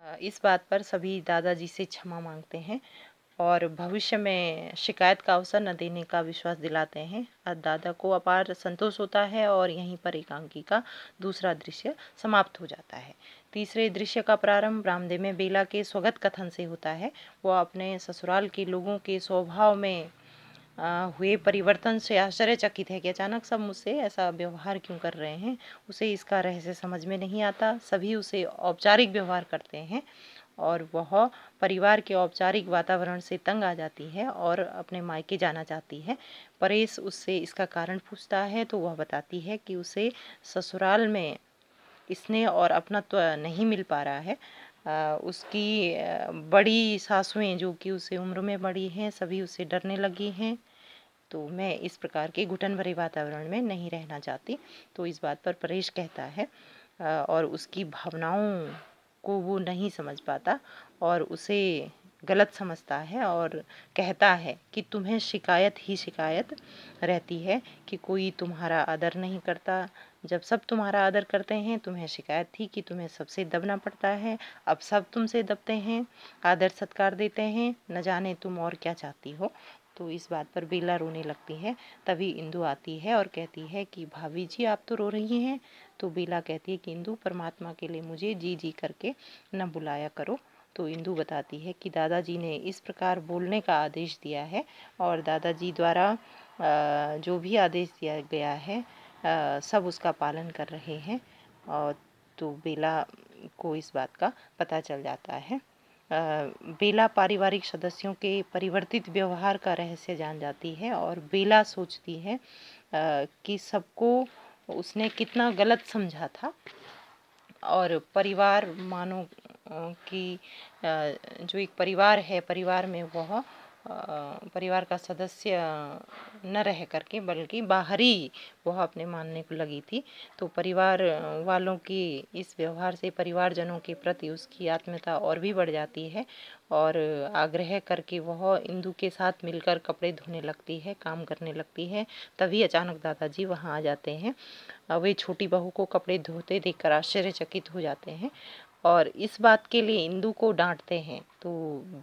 इस बात पर सभी दादाजी से क्षमा मांगते हैं और भविष्य में शिकायत का अवसर न देने का विश्वास दिलाते हैं। दादा को अपार संतोष होता है और यहीं पर एकांकी का दूसरा दृश्य समाप्त हो जाता है। तीसरे दृश्य का प्रारंभ रामदेव में बेला के स्वगत कथन से होता है। वो अपने ससुराल के लोगों के स्वभाव में हुए परिवर्तन से आश्चर्यचकित है कि अचानक सब मुझसे ऐसा व्यवहार क्यों कर रहे हैं। उसे इसका रहस्य समझ में नहीं आता। सभी उसे औपचारिक व्यवहार करते हैं और वह परिवार के औपचारिक वातावरण से तंग आ जाती है और अपने मायके जाना चाहती है। परेश उससे इसका कारण पूछता है तो वह बताती है कि उसे ससुराल में स्नेह और अपनत्व नहीं मिल पा रहा है। उसकी बड़ी सासुएं जो कि उससे उम्र में बड़ी हैं, सभी उससे डरने लगी हैं। तो मैं इस प्रकार के घुटन भरे वातावरण में नहीं रहना चाहती। तो इस बात पर परेश कहता है और उसकी भावनाओं को वो नहीं समझ पाता और उसे गलत समझता है और कहता है कि तुम्हें शिकायत ही शिकायत रहती है कि कोई तुम्हारा आदर नहीं करता। जब सब तुम्हारा आदर करते हैं तुम्हें शिकायत थी कि तुम्हें सबसे दबना पड़ता है। अब सब तुमसे दबते हैं, आदर सत्कार देते हैं, न जाने तुम और क्या चाहती हो। तो इस बात पर बेला रोने लगती है। तभी इंदु आती है और कहती है कि भाभी जी आप तो रो रही हैं। तो बेला कहती है कि इंदु परमात्मा के लिए मुझे जी जी करके न बुलाया करो। तो इंदु बताती है कि दादाजी ने इस प्रकार बोलने का आदेश दिया है और दादाजी द्वारा जो भी आदेश दिया गया है सब उसका पालन कर रहे हैं। और तो बेला को इस बात का पता चल जाता है। बेला पारिवारिक सदस्यों के परिवर्तित व्यवहार का रहस्य जान जाती है और बेला सोचती है कि सबको उसने कितना गलत समझा था और परिवार मानो कि जो एक परिवार है, परिवार में वह परिवार का सदस्य न रह करके बल्कि बाहरी वह अपने मानने को लगी थी। तो परिवार वालों की इस व्यवहार से परिवारजनों के प्रति उसकी आत्मीयता और भी बढ़ जाती है और आग्रह करके वह इंदु के साथ मिलकर कपड़े धोने लगती है, काम करने लगती है। तभी अचानक दादाजी वहाँ आ जाते हैं। वे छोटी बहू को कपड़े धोते देखकर आश्चर्यचकित हो जाते हैं और इस बात के लिए इंदु को डांटते हैं। तो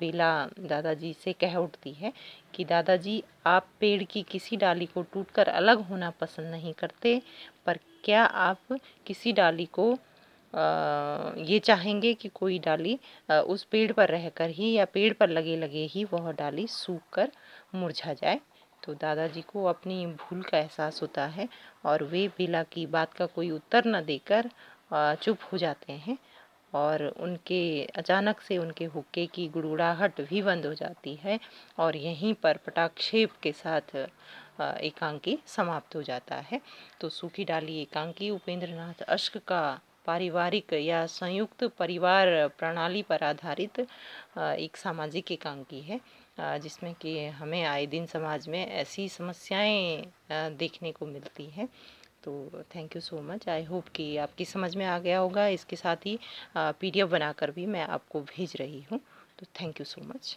बेला दादाजी से कह उठती है कि दादाजी आप पेड़ की किसी डाली को टूटकर अलग होना पसंद नहीं करते, पर क्या आप किसी डाली को ये चाहेंगे कि कोई डाली उस पेड़ पर रहकर ही या पेड़ पर लगे लगे ही वह डाली सूख कर मुरझा जाए। तो दादाजी को अपनी भूल का एहसास होता है और वे बेला की बात का कोई उत्तर न देकर चुप हो जाते हैं और उनके अचानक से उनके हुक्के की गुड़गुड़ाहट भी बंद हो जाती है और यहीं पर पटाक्षेप के साथ एकांकी समाप्त हो जाता है। तो सूखी डाली एकांकी उपेंद्रनाथ अश्क का पारिवारिक या संयुक्त परिवार प्रणाली पर आधारित एक सामाजिक एकांकी है जिसमें कि हमें आए दिन समाज में ऐसी समस्याएं देखने को मिलती हैं। तो thank you so much. I hope कि आपकी समझ में आ गया होगा। इसके साथ ही पीडीएफ बनाकर भी मैं आपको भेज रही हूँ। तो थैंक यू सो मच।